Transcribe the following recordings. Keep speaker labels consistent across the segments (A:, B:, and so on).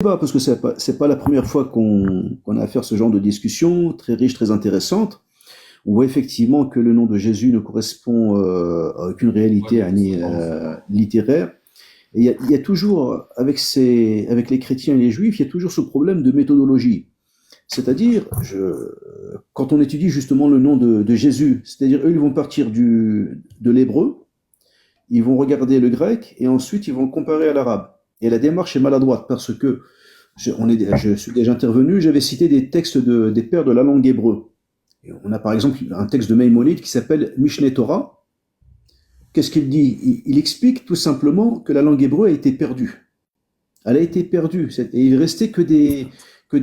A: Parce que c'est pas la première fois qu'on a affaire à ce genre de discussion, très riche, très intéressante. On voit effectivement que le nom de Jésus ne correspond à aucune réalité littéraire. Et il y a toujours, avec les chrétiens et les juifs, il y a toujours ce problème de méthodologie. C'est-à-dire, quand on étudie justement le nom de Jésus, c'est-à-dire eux, ils vont partir de l'hébreu, ils vont regarder le grec et ensuite ils vont le comparer à l'arabe. Et la démarche est maladroite parce que je suis déjà intervenu, j'avais cité des textes des pères de la langue hébreu. Et on a par exemple un texte de Maïmonide qui s'appelle Mishneh Torah. Qu'est-ce qu'il dit? Il explique tout simplement que la langue hébreu a été perdue. Elle a été perdue. Et il restait que des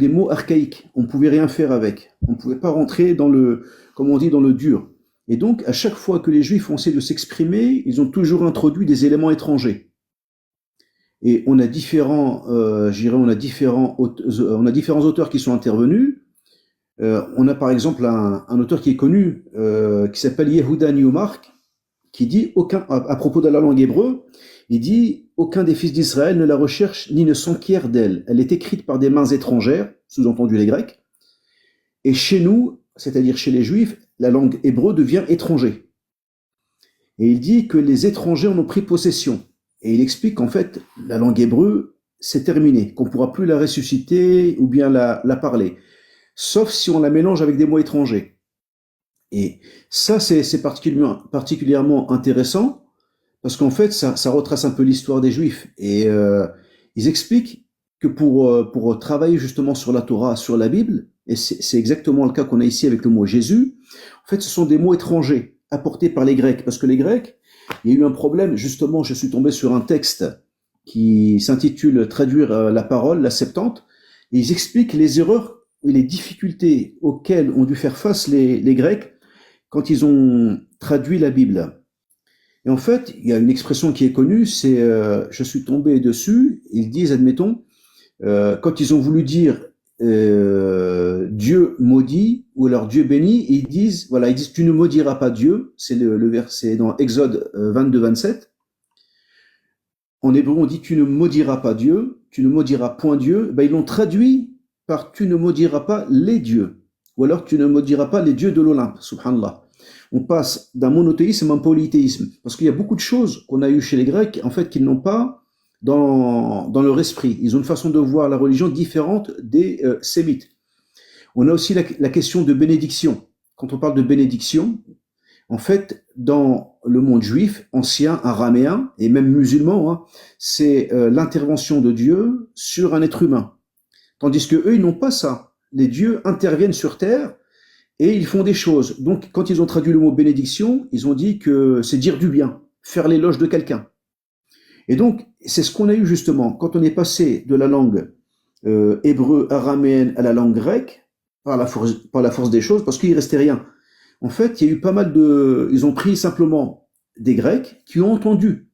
A: mots archaïques. On ne pouvait rien faire avec. On ne pouvait pas rentrer comme on dit, dans le dur. Et donc, à chaque fois que les Juifs ont essayé de s'exprimer, ils ont toujours introduit des éléments étrangers. Et on a différents auteurs qui sont intervenus. On a par exemple un auteur qui est connu, qui s'appelle Yehuda Newmark, qui dit à propos de la langue hébreu, il dit aucun des fils d'Israël ne la recherche ni ne s'enquiert d'elle. Elle est écrite par des mains étrangères, sous-entendu les Grecs. Et chez nous, c'est-à-dire chez les Juifs, la langue hébreu devient étranger. Et il dit que les étrangers en ont pris possession. Et il explique qu'en fait, la langue hébreu, c'est terminé, qu'on ne pourra plus la ressusciter ou bien la parler, sauf si on la mélange avec des mots étrangers. Et ça, c'est particulièrement intéressant, parce qu'en fait, ça retrace un peu l'histoire des Juifs. Et ils expliquent que pour travailler justement sur la Torah, sur la Bible, et c'est exactement le cas qu'on a ici avec le mot Jésus, en fait, ce sont des mots étrangers apportés par les Grecs, parce que les Grecs, il y a eu un problème, justement, je suis tombé sur un texte qui s'intitule Traduire la parole, la Septante, et ils expliquent les erreurs et les difficultés auxquelles ont dû faire face les Grecs quand ils ont traduit la Bible. Et en fait, il y a une expression qui est connue, c'est je suis tombé dessus, ils disent, admettons, quand ils ont voulu dire Dieu maudit ou alors Dieu béni, ils disent tu ne maudiras pas Dieu, c'est le verset dans Exode 22-27. En hébreu on dit tu ne maudiras pas Dieu, tu ne maudiras point Dieu, ils l'ont traduit par tu ne maudiras pas les dieux, ou alors tu ne maudiras pas les dieux de l'Olympe, subhanallah. On passe d'un monothéisme à un polythéisme, parce qu'il y a beaucoup de choses qu'on a eues chez les Grecs, en fait, qu'ils n'ont pas dans leur esprit. Ils ont une façon de voir la religion différente des Sémites. On a aussi la question de bénédiction. Quand on parle de bénédiction, en fait, dans le monde juif, ancien, araméen, et même musulman, c'est l'intervention de Dieu sur un être humain. Tandis que eux, ils n'ont pas ça. Les dieux interviennent sur terre et ils font des choses. Donc, quand ils ont traduit le mot bénédiction, ils ont dit que c'est dire du bien, faire l'éloge de quelqu'un. Et donc, c'est ce qu'on a eu justement quand on est passé de la langue hébreu araméenne à la langue grecque par la force des choses, parce qu'il restait rien. En fait, il y a eu pas mal ils ont pris simplement des Grecs qui ont entendu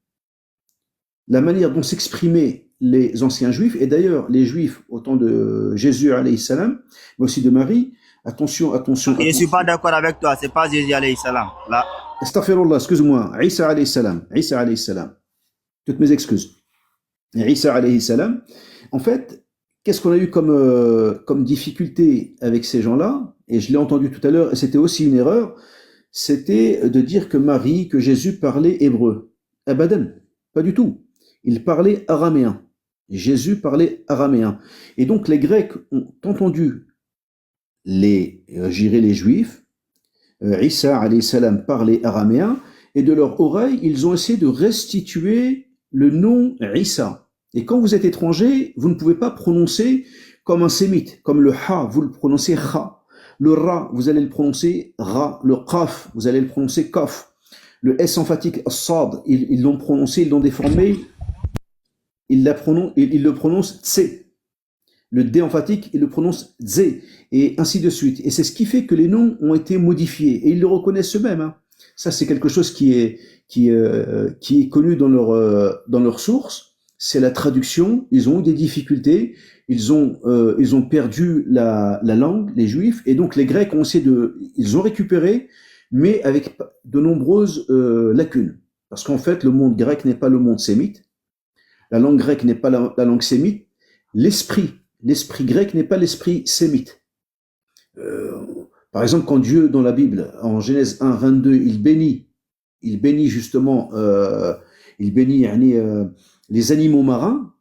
A: la manière dont s'exprimaient les anciens Juifs, et d'ailleurs les Juifs au temps de Jésus alayhi salam, mais aussi de Marie. Attention.
B: Je ne suis pas d'accord avec toi, c'est pas Jésus alayhi salam. Là.
A: Astaghfirullah, excuse-moi. Isa alayhi salam. Toutes mes excuses. Isa alayhi salam. En fait, qu'est-ce qu'on a eu comme difficulté avec ces gens-là? Et je l'ai entendu tout à l'heure, et c'était aussi une erreur, c'était de dire que Jésus parlait hébreu. Abadan, pas du tout. Il parlait araméen. Jésus parlait araméen. Et donc les Grecs ont entendu les Juifs, Isa alayhi salam parlait araméen, et de leur oreille, ils ont essayé de restituer le nom Isa. Et quand vous êtes étranger, vous ne pouvez pas prononcer comme un sémite, comme le ha, vous le prononcez ha. Le ra, vous allez le prononcer ra. Le qaf, vous allez le prononcer kaf. Le s emphatique sad, ils l'ont prononcé, ils l'ont déformé, ils le prononcent tse. Le D emphatique, il le prononce Zé, et ainsi de suite. Et c'est ce qui fait que les noms ont été modifiés, et ils le reconnaissent eux-mêmes. Ça, c'est quelque chose qui est connu dans leur source. C'est la traduction. Ils ont eu des difficultés. Ils ont perdu la langue, les Juifs, et donc les Grecs ils ont récupéré, mais avec de nombreuses lacunes. Parce qu'en fait, le monde grec n'est pas le monde sémite. La langue grecque n'est pas la langue sémite. l'esprit grec n'est pas l'esprit sémite. Euh, Par exemple, quand Dieu, dans la Bible, en Genèse 1, 22, il bénit justement, il bénit yani, les animaux marins.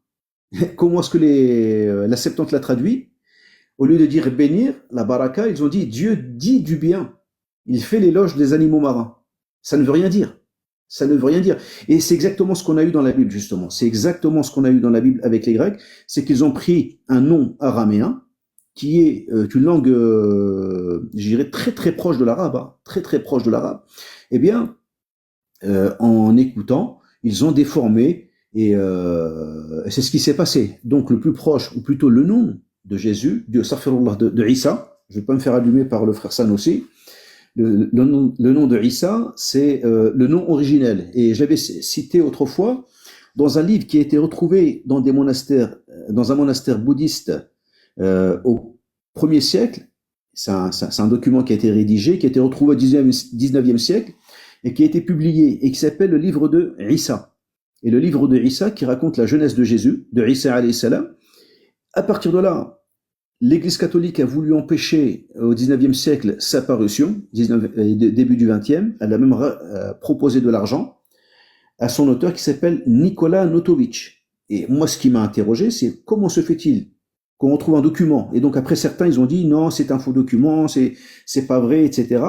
A: Comment est-ce que la Septante l'a traduit? Au lieu de dire bénir, la baraka, ils ont dit Dieu dit du bien. Il fait l'éloge des animaux marins. Ça ne veut rien dire. Ça ne veut rien dire. Et c'est exactement ce qu'on a eu dans la Bible, justement. C'est exactement ce qu'on a eu dans la Bible avec les Grecs. C'est qu'ils ont pris un nom araméen, qui est une langue, je dirais, très très proche de l'arabe, hein, très très proche de l'arabe. Eh bien, en écoutant, ils ont déformé, et c'est ce qui s'est passé. Donc le plus proche, ou plutôt le nom de Jésus, de Issa, je ne vais pas me faire allumer par le frère San aussi, le nom de Issa, c'est le nom originel. Et j'avais cité autrefois, dans un livre qui a été retrouvé dans des monastères, dans un monastère bouddhiste au 1er siècle, c'est un document qui a été rédigé, qui a été retrouvé au 19e siècle, et qui a été publié, et qui s'appelle le livre de Issa. Et le livre de Issa qui raconte la jeunesse de Jésus, de Issa alayhi salam. À partir de là, l'Église catholique a voulu empêcher au 19e siècle sa parution, début du 20e. Elle a même proposé de l'argent à son auteur qui s'appelle Nicolas Notovitch. Et moi, ce qui m'a interrogé, c'est comment se fait-il qu'on retrouve un document? Et donc après, certains, ils ont dit non, c'est un faux document, c'est pas vrai, etc.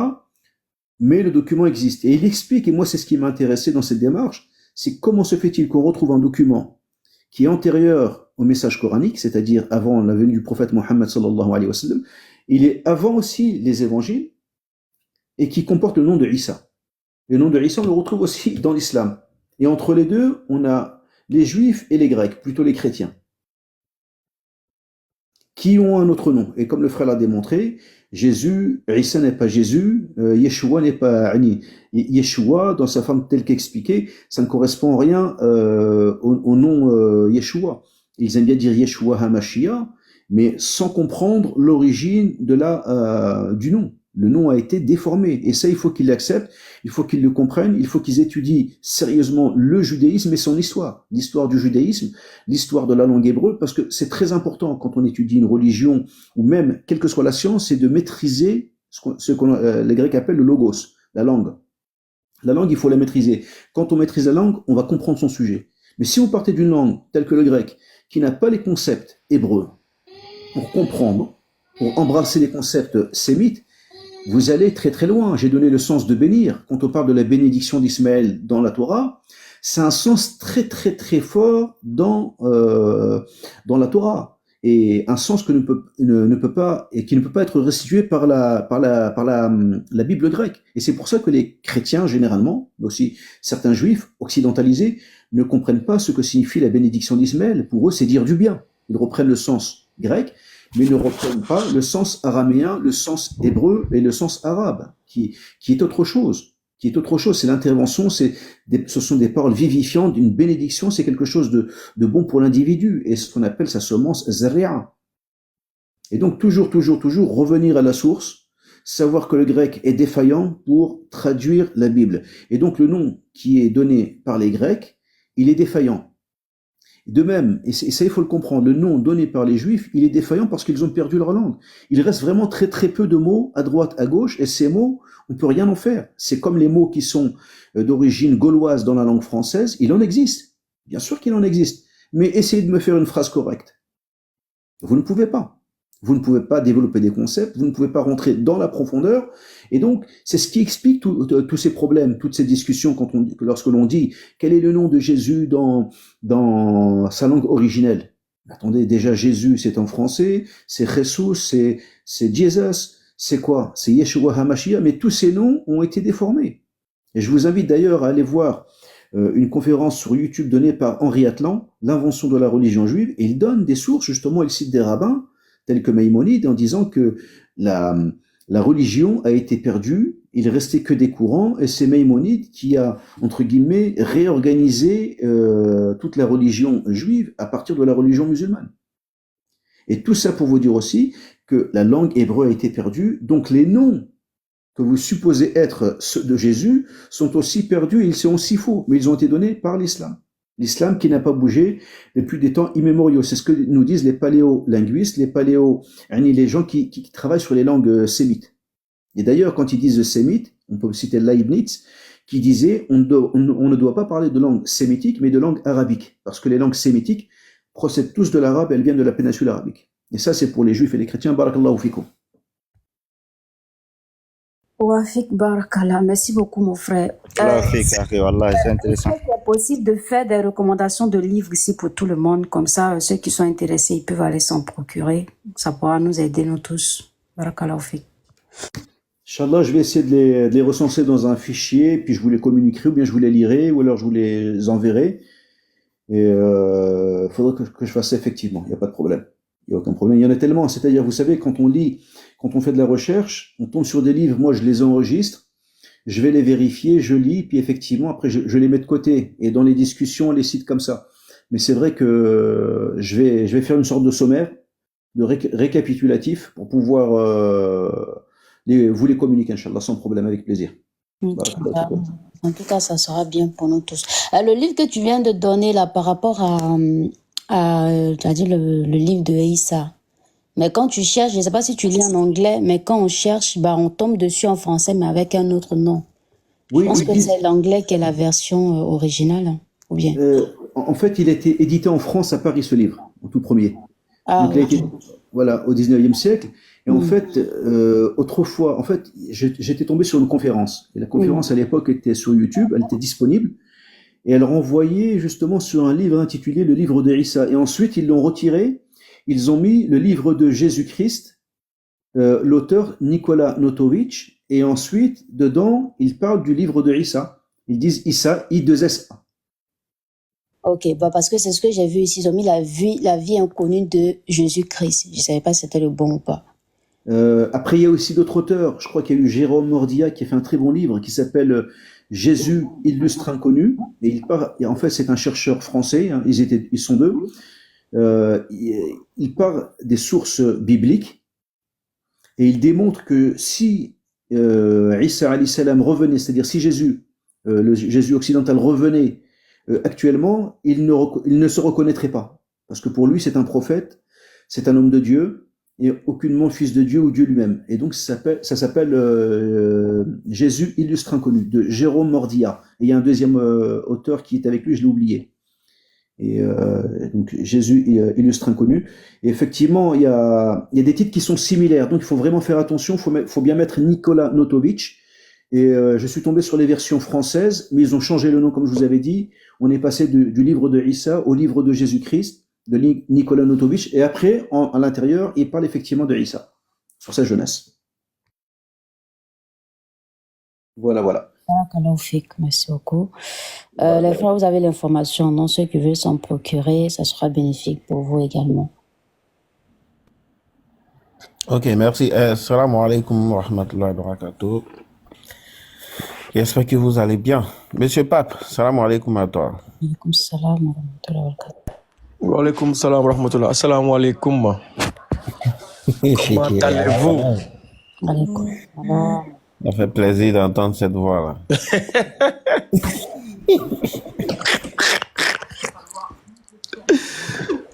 A: Mais le document existe. Et il explique, et moi, c'est ce qui m'a intéressé dans cette démarche, c'est comment se fait-il qu'on retrouve un document qui est antérieur au message coranique, c'est-à-dire avant la venue du prophète Mohammed sallallahu alayhi wa sallam, il est avant aussi les évangiles, et qui comporte le nom de Issa. Le nom de Issa, on le retrouve aussi dans l'islam. Et entre les deux, on a les juifs et les grecs, plutôt les chrétiens, qui ont un autre nom. Et comme le frère l'a démontré, Jésus, Issa n'est pas Jésus, Yeshua n'est pas Ani. Yeshua, dans sa forme telle qu'expliquée, ça ne correspond en rien au nom Yeshua. Ils aiment bien dire Yeshua HaMashiach, mais sans comprendre l'origine du nom. Le nom a été déformé. Et ça, il faut qu'ils l'acceptent, il faut qu'ils le comprennent, il faut qu'ils étudient sérieusement le judaïsme et son histoire. L'histoire du judaïsme, l'histoire de la langue hébreu, parce que c'est très important quand on étudie une religion, ou même, quelle que soit la science, c'est de maîtriser ce que les Grecs appellent le logos, la langue. La langue, il faut la maîtriser. Quand on maîtrise la langue, on va comprendre son sujet. Mais si on partait d'une langue telle que le grec, qui n'a pas les concepts hébreux pour comprendre, pour embrasser les concepts sémites, vous allez très très loin. J'ai donné le sens de bénir. Quand on parle de la bénédiction d'Ismaël dans la Torah, c'est un sens très très très fort dans la Torah, et un sens que ne peut pas et qui ne peut pas être restitué par la Bible grecque. Et c'est pour ça que les chrétiens généralement, mais aussi certains juifs occidentalisés, ne comprennent pas ce que signifie la bénédiction d'Ismaël. Pour eux, c'est dire du bien. Ils reprennent le sens grec, mais ne reprennent pas le sens araméen, le sens hébreu et le sens arabe, qui est autre chose. Qui est autre chose, c'est l'intervention, ce sont des paroles vivifiantes, d'une bénédiction, c'est quelque chose de bon pour l'individu, et ce qu'on appelle sa semence zaria. Et donc toujours revenir à la source, savoir que le grec est défaillant pour traduire la Bible. Et donc le nom qui est donné par les Grecs, il est défaillant. De même, et ça il faut le comprendre, le nom donné par les Juifs, il est défaillant parce qu'ils ont perdu leur langue. Il reste vraiment très très peu de mots à droite, à gauche, et ces mots, on peut rien en faire. C'est comme les mots qui sont d'origine gauloise dans la langue française, il en existe. Bien sûr qu'il en existe. Mais essayez de me faire une phrase correcte. Vous ne pouvez pas. Vous ne pouvez pas développer des concepts, vous ne pouvez pas rentrer dans la profondeur. Et donc, c'est ce qui explique tous ces problèmes, toutes ces discussions lorsque l'on dit quel est le nom de Jésus dans sa langue originelle. Attendez, déjà Jésus, c'est en français, c'est Jesus, c'est Jesus, c'est quoi? C'est Yeshua HaMashiach, mais tous ces noms ont été déformés. Et je vous invite d'ailleurs à aller voir une conférence sur YouTube donnée par Henri Atlan, l'invention de la religion juive, et il donne des sources, justement, il cite des rabbins, tels que Maïmonide, en disant que la religion a été perdue, il restait que des courants, et c'est Maïmonide qui a, entre guillemets, réorganisé toute la religion juive à partir de la religion musulmane. Et tout ça pour vous dire aussi que la langue hébreu a été perdue, donc les noms que vous supposez être ceux de Jésus sont aussi perdus, et ils sont aussi faux, mais ils ont été donnés par l'islam. L'islam qui n'a pas bougé depuis des temps immémoriaux. C'est ce que nous disent les paléolinguistes, les gens qui travaillent sur les langues sémites. Et d'ailleurs, quand ils disent sémite, on peut citer Leibniz, qui disait on ne doit pas parler de langue sémitique, mais de langue arabique. Parce que les langues sémitiques procèdent tous de l'arabe, elles viennent de la péninsule arabique. Et ça, c'est pour les juifs et les chrétiens. Barakallahu fikum.
C: Wafik Barakallah, merci beaucoup mon frère.
B: Wallah, c'est intéressant.
C: Est-ce qu'il est possible de faire des recommandations de livres ici pour tout le monde, comme ça ceux qui sont intéressés, ils peuvent aller s'en procurer. Ça pourra nous aider nous tous. Barakallah Wafik.
A: Inch'Allah, je vais essayer de les recenser dans un fichier, puis je vous les communiquerai, ou bien je vous les lirai, ou alors je vous les enverrai. Et il faudra que je fasse ça effectivement, il n'y a pas de problème. Il n'y a aucun problème. Il y en a tellement, c'est-à-dire, vous savez, quand on lit, quand on fait de la recherche, on tombe sur des livres, moi je les enregistre, je vais les vérifier, je lis, puis effectivement, après je les mets de côté. Et dans les discussions, on les cite comme ça. Mais c'est vrai que je vais faire une sorte de sommaire, de récapitulatif, pour pouvoir vous les communiquer, Inch'Allah, sans problème, avec plaisir.
C: En tout cas, ça sera bien pour nous tous. Le livre que tu viens de donner là par rapport à tu as dit le livre de Issa. Mais quand tu cherches, je ne sais pas si tu lis en anglais, mais quand on cherche, bah, on tombe dessus en français, mais avec un autre nom.
A: Oui,
C: je pense que c'est l'anglais qui est la version originale, hein, ou bien
A: en fait, il a été édité en France à Paris, ce livre, en tout premier.
C: Ah,
A: donc, il a été, voilà, au 19e siècle. Et en fait, autrefois, en fait, j'étais tombé sur une conférence. Et la conférence, à l'époque, était sur YouTube, elle était disponible. Et elle renvoyait justement sur un livre intitulé Le livre de Issa. Et ensuite, ils l'ont retiré. Ils ont mis le livre de Jésus-Christ, l'auteur Nicolas Notovitch. Et ensuite, dedans, ils parlent du livre de Issa. Ils disent Issa, I2SA.
C: Ok, bah parce que c'est ce que j'ai vu ici. Ils ont mis la vie inconnue de Jésus-Christ. Je ne savais pas si c'était le bon ou pas.
A: Après, il y a aussi d'autres auteurs. Je crois qu'il y a eu Jérôme Mordia qui a fait un très bon livre qui s'appelle Jésus illustre inconnu. Et en fait, c'est un chercheur français. Hein, ils sont deux. Il part des sources bibliques et il démontre que si Isa alayhi salam revenait, c'est-à-dire si Jésus, le Jésus occidental revenait actuellement, il ne se reconnaîtrait pas. Parce que pour lui, c'est un prophète, c'est un homme de Dieu, et aucunement fils de Dieu ou Dieu lui-même. Et donc, ça s'appelle Jésus illustre inconnu, de Jérôme Mordia. Et il y a un deuxième auteur qui est avec lui, je l'ai oublié. Et donc, Jésus illustre inconnu. Et effectivement, il y a des titres qui sont similaires. Donc, il faut vraiment faire attention. Il faut bien mettre Nicolas Notovitch. Et je suis tombé sur les versions françaises, mais ils ont changé le nom, comme je vous avais dit. On est passé du livre de Issa au livre de Jésus-Christ, de Nicolas Notovitch. Et après, à l'intérieur, il parle effectivement de Issa, sur sa jeunesse. Voilà.
C: Merci beaucoup. Les frères, vous avez l'information. Non, ceux qui veulent s'en procurer, ça sera bénéfique pour vous également.
D: Ok, merci. Salam alaikum wa rahmatullahi wa barakatuh. J'espère que vous allez bien. Monsieur Pape, salam alaikum à toi.
C: Alaikum salam wa rahmatullahi wa barakatuh.
E: Wa alaikum salam wa rahmatullahi. Assalamu alaikum. Comment allez-vous?
C: Alaikum salam.
D: Ça fait plaisir d'entendre cette voix-là.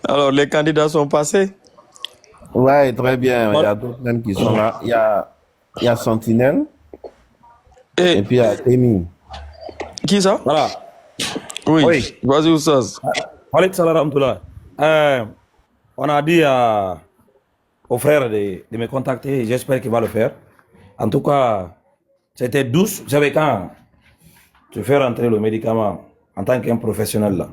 E: Alors, les candidats sont passés?
D: Ouais, très bien. Il y a d'autres même qui sont là. Il y a Sentinelle. Et puis il y a Témi.
E: Qui ça?
F: Voilà.
E: Oui. Vas-y, Oussaz.
F: Walaikum salam rahmatullah. On a dit au frère de me contacter. J'espère qu'il va le faire. En tout cas, c'était douce. Vous savez, quand tu fais rentrer le médicament en tant qu'un professionnel là,